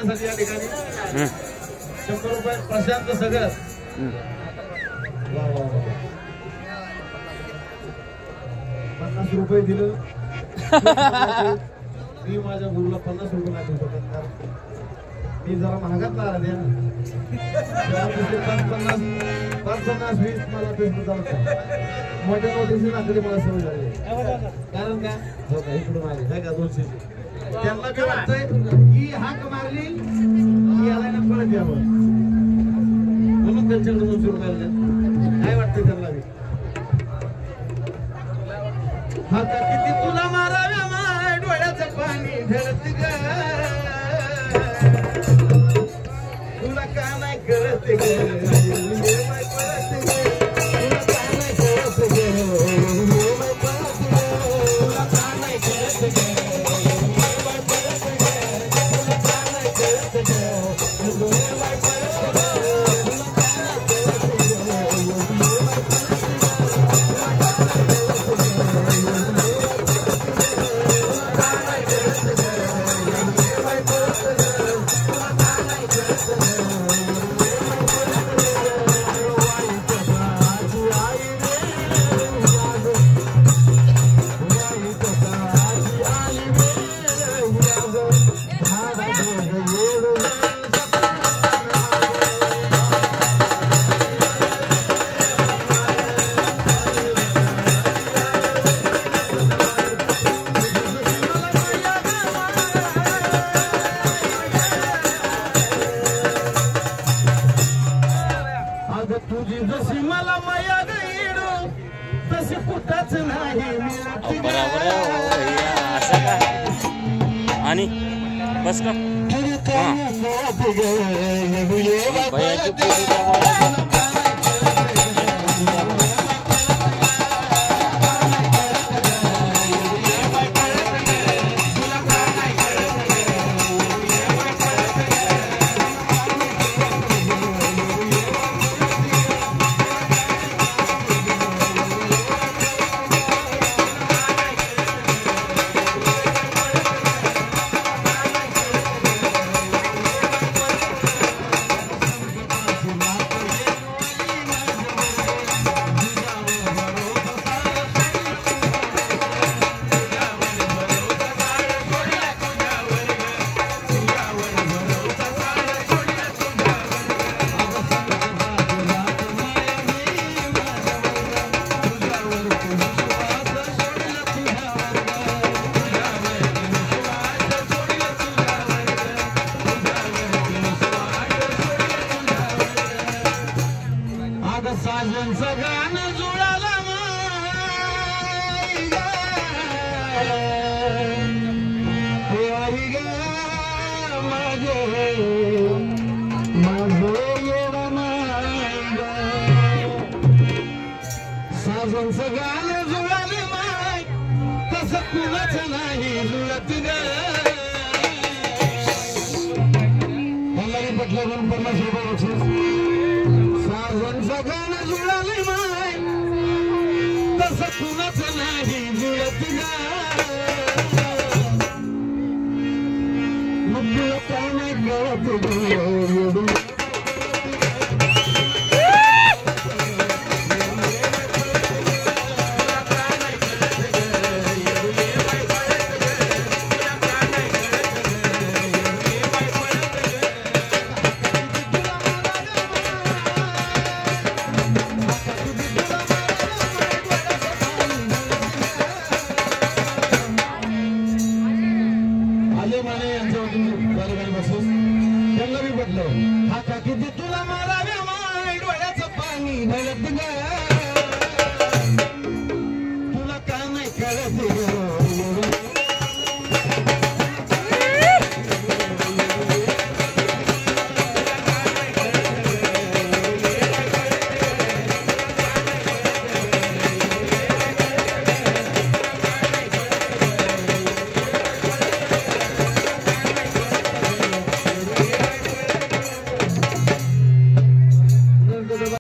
करण्यासाठी या ठिकाणी 100 रुपये प्रशांत सगळं 50 रुपये दिलं मी माझ्या गुरुला 50 रुपये नाही देऊ शकत कारण मी जरा महागात लागला द्या 50 20 मला पेशंट चालत मोठ्या नोटीसी नाकडी मला सवय झाली कारण का हो का इकडे मागे काय का 200 त्यांना बी वाटतंय की हाक मारली की याला ना परत यावं म्हणून त्यांच्याकडे 200 रुपये काय वाटतंय त्यांना बी हाका किती तुला माराव्या माय डोळ्याचं पाणी ढळत ग तुला का नाही कळत ग आणि बस का नाही